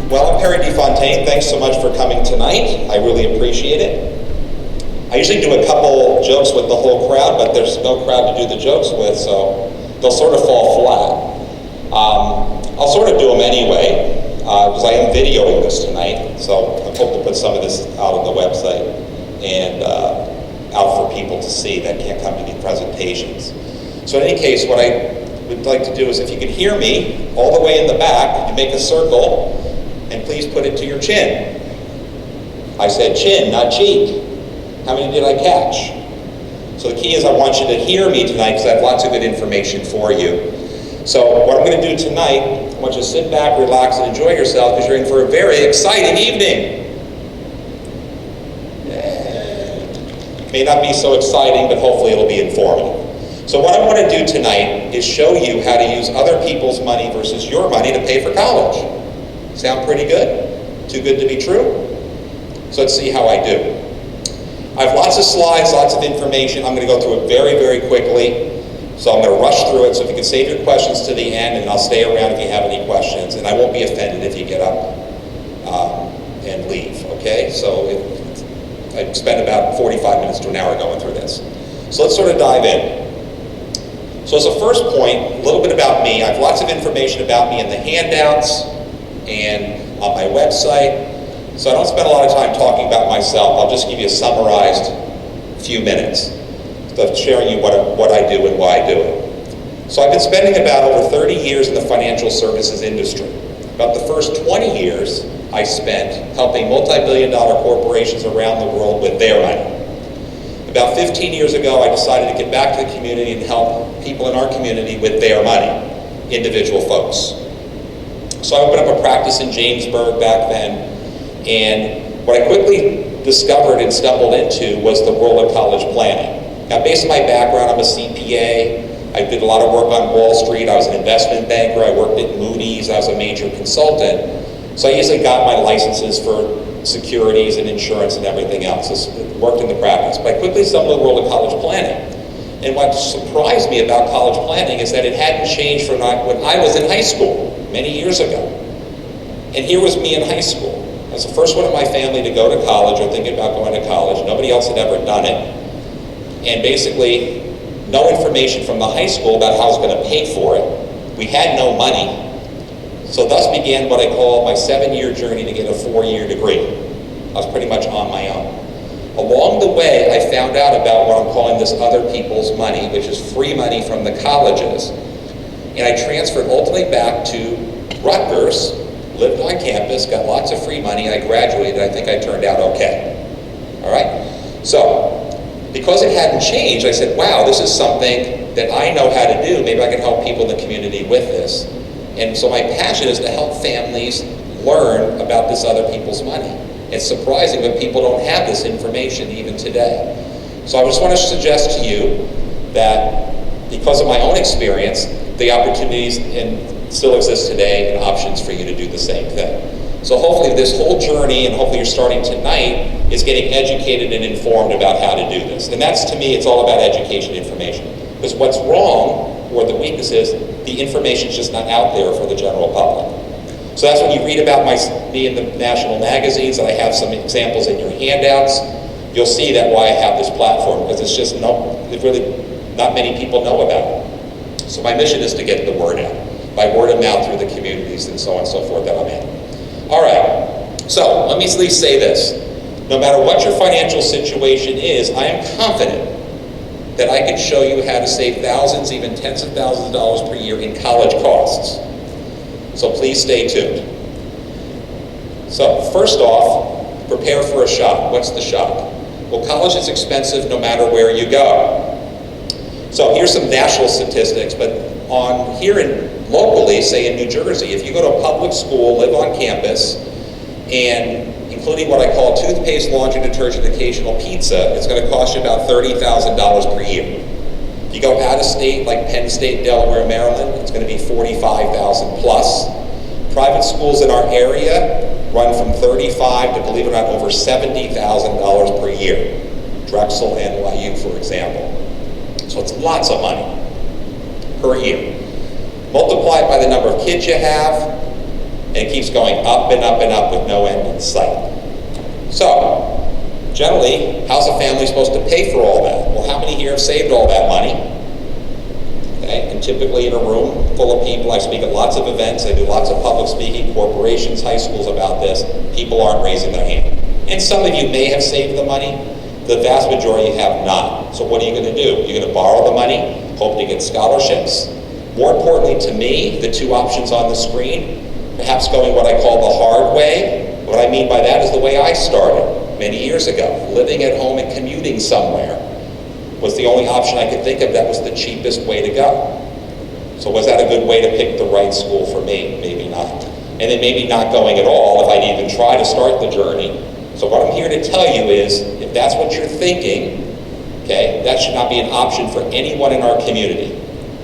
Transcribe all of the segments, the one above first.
Well, I'm Perry DeFontaine. Thanks so much for coming tonight. I really appreciate it. I usually do a couple jokes with the whole crowd, but there's no crowd to do the jokes with, so they'll sort of fall flat. I'll sort of do them anyway, because I am videoing this tonight, so I hope to put some of this out on the website and out for people to see that can't come to the presentations. So in any case, what I would like to do is, if you can hear me all the way in the back, you make a circle, and please put it to your chin. I said chin, not cheek. How many did I catch? So the key is I want you to hear me tonight because I have lots of good information for you. So what I'm going to do tonight, I want you to sit back, relax, and enjoy yourself because you're in for a very exciting evening. May not be so exciting, but hopefully it'll be informative. So what I want to do tonight is show you how to use other people's money versus your money to pay for college. Sound pretty good? Too good to be true? So let's see how I do. I have lots of slides, lots of information. I'm going to go through it very, very quickly. So I'm going to rush through it. So if you can save your questions to the end, and I'll stay around if you have any questions. And I won't be offended if you get up and leave, okay? So I spent about 45 minutes to an hour going through this. So let's sort of dive in. So as a first point, a little bit about me. I have lots of information about me in the handouts and on my website. So I don't spend a lot of time talking about myself. I'll just give you a summarized few minutes of sharing you what I do and why I do it. So I've been spending about over 30 years in the financial services industry. About the first 20 years I spent helping multi-billion-dollar corporations around the world with their money. About 15 years ago, I decided to get back to the community and help people in our community with their money, individual folks. So I opened up a practice in Jamesburg back then. And what I quickly discovered and stumbled into was the world of college planning. Now, based on my background, I'm a CPA. I did a lot of work on Wall Street. I was an investment banker. I worked at Moody's. I was a major consultant. So I easily got my licenses for securities and insurance and everything else. I worked in the practice. But I quickly stumbled into the world of college planning. And what surprised me about college planning is that it hadn't changed from when I was in high school many years ago. And here was me in high school. I was the first one in my family to go to college or thinking about going to college. Nobody else had ever done it. And basically, no information from the high school about how I was going to pay for it. We had no money. So thus began what I call my 7-year journey to get a 4-year degree. I was pretty much on my own. Along the way, I found out about what I'm calling this other people's money, which is free money from the colleges. And I transferred ultimately back to Rutgers, lived on campus, got lots of free money. I graduated. I think I turned out okay. All right? So, because it hadn't changed, I said, wow, this is something that I know how to do. Maybe I can help people in the community with this. And so my passion is to help families learn about this other people's money. It's surprising, but people don't have this information even today. So I just want to suggest to you that because of my own experience, the opportunities still exist today and options for you to do the same thing. So hopefully this whole journey, and hopefully you're starting tonight, is getting educated and informed about how to do this. And that's, to me, it's all about education information. Because what's wrong, or the weakness is, the information's just not out there for the general public. So that's when you read about me in the national magazines, and I have some examples in your handouts. You'll see that why I have this platform, because it's just really not many people know about it. So my mission is to get the word out, by word of mouth through the communities and so on and so forth that I'm in. All right, so let me at least say this. No matter what your financial situation is, I am confident that I can show you how to save thousands, even tens of thousands of dollars per year in college costs. So please stay tuned. So first off, prepare for a shock. What's the shock? Well, college is expensive no matter where you go. So here's some national statistics, but locally, say in New Jersey, if you go to a public school, live on campus, and including what I call toothpaste, laundry detergent, occasional pizza, it's going to cost you about $30,000 per year. If you go out of state, like Penn State, Delaware, Maryland, it's going to be $45,000 plus. Private schools in our area run from $35,000 to, believe it or not, over $70,000 per year. Drexel, NYU, for example. So it's lots of money per year. Multiply it by the number of kids you have, and and it keeps going up and up and up with no end in sight. So, generally, how's a family supposed to pay for all that? Well, how many here have saved all that money? Okay, and typically in a room full of people, I speak at lots of events, I do lots of public speaking, corporations, high schools about this, people aren't raising their hand. And some of you may have saved the money, the vast majority have not. So what are you going to do? You're going to borrow the money, hope to get scholarships. More importantly to me, the two options on the screen, perhaps going what I call the hard way. What I mean by that is the way I started many years ago. Living at home and commuting somewhere was the only option I could think of that was the cheapest way to go. So was that a good way to pick the right school for me? Maybe not. And then maybe not going at all if I'd even try to start the journey. So what I'm here to tell you is, if that's what you're thinking, okay, that should not be an option for anyone in our community.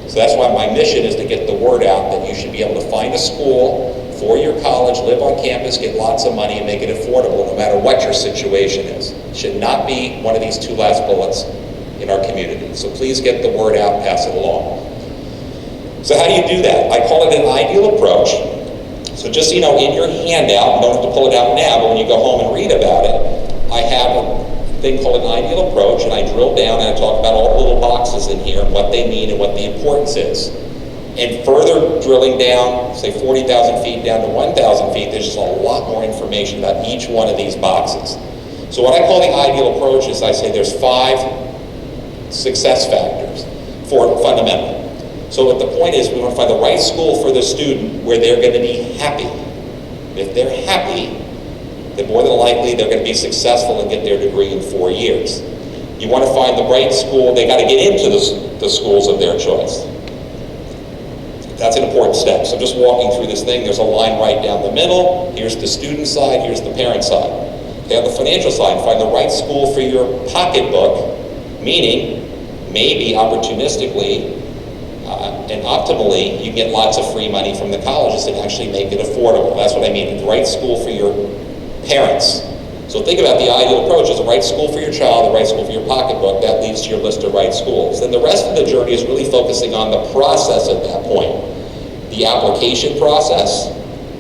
So that's why my mission is to get the word out that you should be able to find a school for your college, live on campus, get lots of money, and make it affordable no matter what your situation is. It should not be one of these two last bullets in our community. So please get the word out, pass it along. So how do you do that? I call it an ideal approach. So just so you know, in your handout, you don't have to pull it out now, but when you go home and read about it, I have a thing called an ideal approach, and I drill down and I talk about all the little boxes in here and what they mean and what the importance is. And further drilling down, say 40,000 feet down to 1,000 feet, there's just a lot more information about each one of these boxes. So what I call the ideal approach is I say there's 5 success factors for fundamental. So what the point is, we want to find the right school for the student where they're going to be happy. If they're happy, then more than likely they're going to be successful and get their degree in 4 years. You want to find the right school, they got to get into the schools of their choice. That's an important step. So just walking through this thing, there's a line right down the middle. Here's the student side, here's the parent side. Okay, on the financial side, find the right school for your pocketbook, meaning maybe opportunistically and optimally, you get lots of free money from the colleges and actually make it affordable. That's what I mean, the right school for your parents. So think about the ideal approach as the right school for your child, the right school for your pocketbook. That leads to your list of right schools. Then the rest of the journey is really focusing on the process at that point. The application process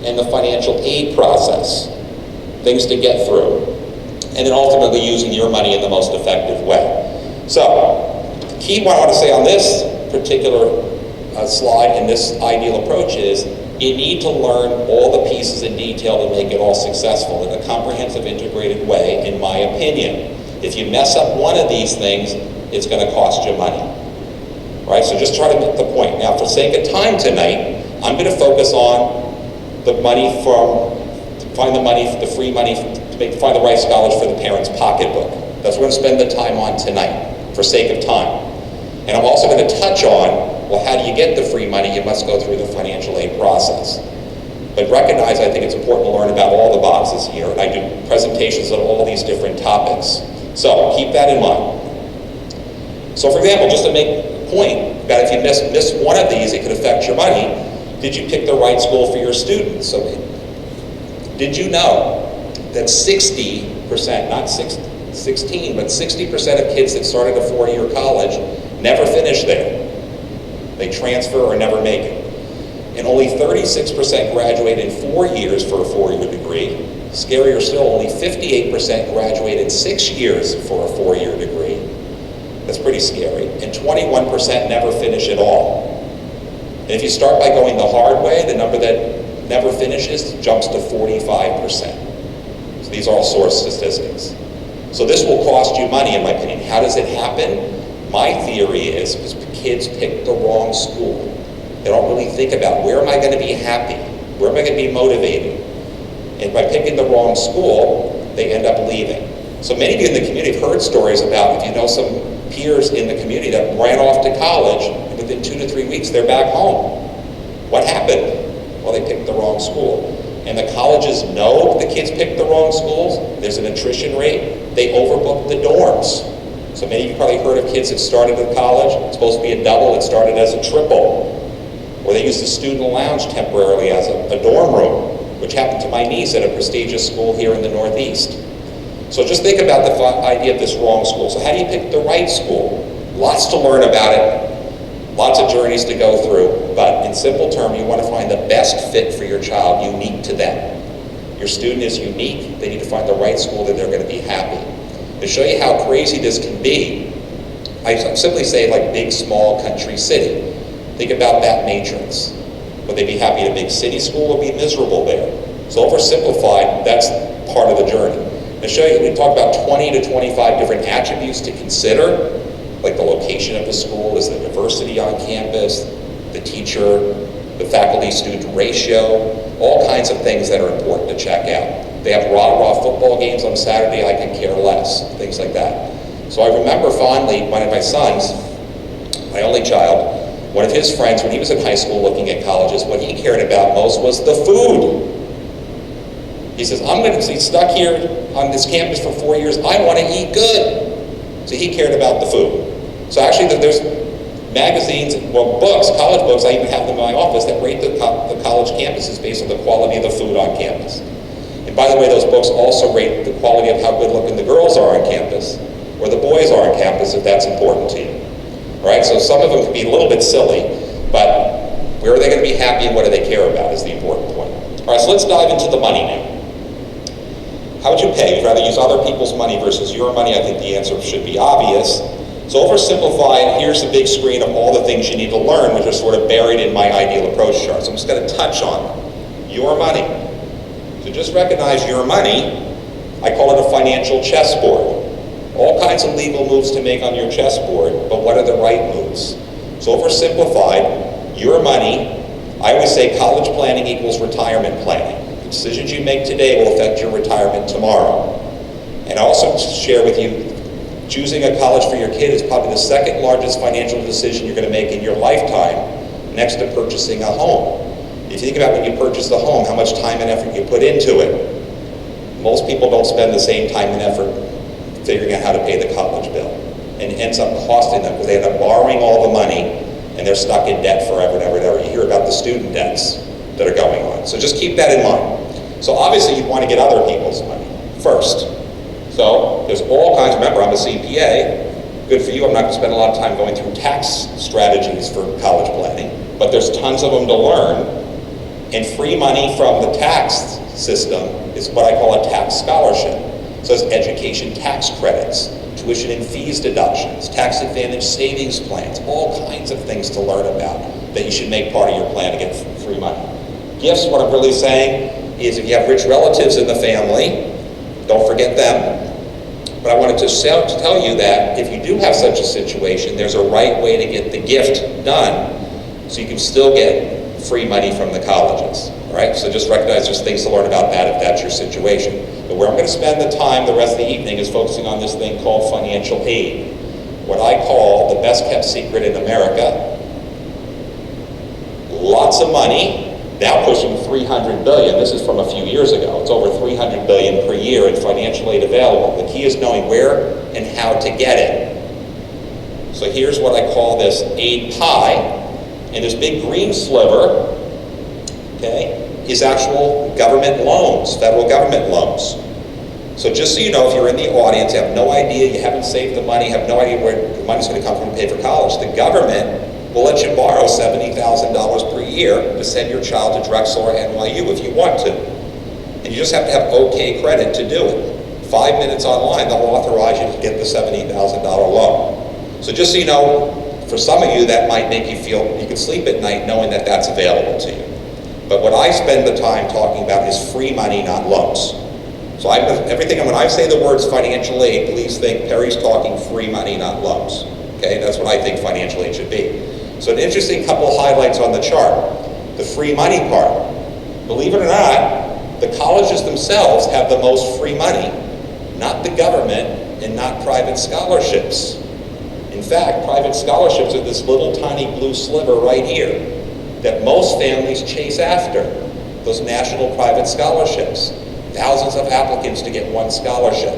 and the financial aid process. Things to get through. And then ultimately using your money in the most effective way. So, the key what I want to say on this particular slide in this ideal approach is you need to learn all the pieces in detail to make it all successful in a comprehensive, integrated way, in my opinion. If you mess up one of these things, it's going to cost you money. Right? So just try to get the point. Now, for sake of time tonight, I'm going to focus on the money find the money, the free money, find the right scholars for the parents' pocketbook. That's what we're going to spend the time on tonight, for sake of time. And I'm also going to touch on, well, how do you get the free money? You must go through the financial aid process. But recognize, I think it's important to learn about all the boxes here, and I do presentations on all these different topics. So keep that in mind. So for example, just to make a point about if you miss one of these, it could affect your money. Did you pick the right school for your students? So did you know that 60%, not 16, but 60% of kids that started a 4-year college never finish there? They transfer or never make it. And only 36% graduate in 4 years for a 4-year degree. Scarier still, only 58% graduate in 6 years for a 4-year degree. That's pretty scary. And 21% never finish at all. And if you start by going the hard way, the number that never finishes jumps to 45%. So these are all source statistics. So this will cost you money, in my opinion. How does it happen? My theory is because kids pick the wrong school. They don't really think about, where am I going to be happy? Where am I going to be motivated? And by picking the wrong school, they end up leaving. So many of you in the community have heard stories about, if you know some peers in the community that ran off to college, and within 2 to 3 weeks, they're back home. What happened? Well, they picked the wrong school. And the colleges know the kids picked the wrong schools. There's an attrition rate. They overbook the dorms. So many of you probably heard of kids that started at college. It's supposed to be a double. It started as a triple. Or they used the student lounge temporarily as a dorm room, which happened to my niece at a prestigious school here in the Northeast. So just think about the idea of this wrong school. So how do you pick the right school? Lots to learn about it. Lots of journeys to go through, but in simple terms, you want to find the best fit for your child, unique to them. Your student is unique. They need to find the right school that they're going to be happy. To show you how crazy this can be, I simply say like big, small, country, city. Think about that matrix. Would they be happy at a big city school or be miserable there? So oversimplified, that's part of the journey. To show you, we talk about 20 to 25 different attributes to consider, like the location of the school, is the diversity on campus, the teacher, the faculty-student ratio, all kinds of things that are important to check out. They have rah-rah football games on Saturday, I can care less, things like that. So I remember fondly one of my sons, my only child, one of his friends, when he was in high school looking at colleges, what he cared about most was the food. He says, I'm going to be stuck here on this campus for 4 years, I want to eat good. So he cared about the food. So actually there's magazines, well, books, college books, I even have them in my office, that rate the college campuses based on the quality of the food on campus. And by the way, those books also rate the quality of how good looking the girls are on campus, or the boys are on campus, if that's important to you. All right, so some of them can be a little bit silly, but where are they going to be happy and what do they care about is the important point. All right, so let's dive into the money now. How would you pay? You'd rather use other people's money versus your money? I think the answer should be obvious. So oversimplified, here's the big screen of all the things you need to learn, which are sort of buried in my ideal approach chart. So I'm just going to touch on your money. So just recognize your money. I call it a financial chessboard. All kinds of legal moves to make on your chessboard, but what are the right moves? So oversimplified, your money, I always say college planning equals retirement planning. The decisions you make today will affect your retirement tomorrow. And I also share with you, choosing a college for your kid is probably the second largest financial decision you're going to make in your lifetime, next to purchasing a home. If you think about when you purchase the home, how much time and effort you put into it. Most people don't spend the same time and effort figuring out how to pay the college bill. And it ends up costing them because they end up borrowing all the money and they're stuck in debt forever and ever and ever. You hear about the student debts that are going on. So just keep that in mind. So obviously you want to get other people's money first. So there's all kinds, remember I'm a CPA, good for you, I'm not going to spend a lot of time going through tax strategies for college planning, but there's tons of them to learn, and free money from the tax system is what I call a tax scholarship. So it's education tax credits, tuition and fees deductions, tax advantage savings plans, all kinds of things to learn about that you should make part of your plan to get free money. Gifts, what I'm really saying is if you have rich relatives in the family, don't forget them. But I wanted to tell you that if you do have such a situation, there's a right way to get the gift done so you can still get free money from the colleges. All right? So just recognize there's things to learn about that if that's your situation. But where I'm going to spend the time the rest of the evening is focusing on this thing called financial aid. What I call the best kept secret in America. Lots of money. Now pushing $300 billion. This is from a few years ago. It's over $300 billion per year in financial aid available. The key is knowing where and how to get it. So here's what I call this aid pie. And this big green sliver, okay, is actual government loans, federal government loans. So just so you know, if you're in the audience, you have no idea, you haven't saved the money, have no idea where the money's going to come from to pay for college, the government will let you borrow $70,000 per year to send your child to Drexel or NYU if you want to. And you just have to have okay credit to do it. 5 minutes online, they'll authorize you to get the $70,000 loan. So just so you know, for some of you, that might make you feel you can sleep at night knowing that that's available to you. But what I spend the time talking about is free money, not loans. So when I say the words financial aid, please think Perry's talking free money, not loans. Okay, that's what I think financial aid should be. So an interesting couple of highlights on the chart. The free money part. Believe it or not, the colleges themselves have the most free money, not the government and not private scholarships. In fact, private scholarships are this little tiny blue sliver right here that most families chase after, those national private scholarships. Thousands of applicants to get one scholarship,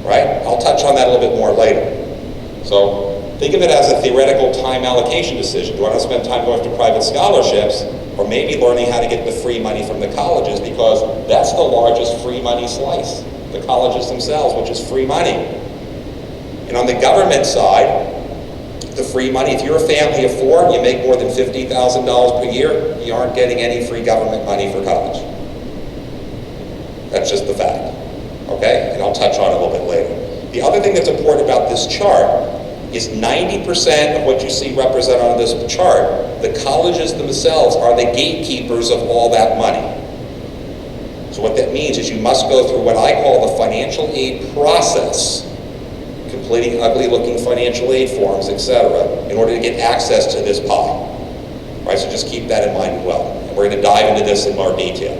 right? I'll touch on that a little bit more later. So think of it as a theoretical time allocation decision. Do I want to spend time going after private scholarships or maybe learning how to get the free money from the colleges, because that's the largest free money slice, the colleges themselves, which is free money. And on the government side, the free money. If you're a family of four and you make more than $50,000 per year, you aren't getting any free government money for college. That's just the fact, okay? And I'll touch on it a little bit later. The other thing that's important about this chart is 90% of what you see represented on this chart, the colleges themselves are the gatekeepers of all that money. So what that means is you must go through what I call the financial aid process, completing ugly-looking financial aid forms, etc., in order to get access to this pie. Right, so just keep that in mind as well. And we're going to dive into this in more detail.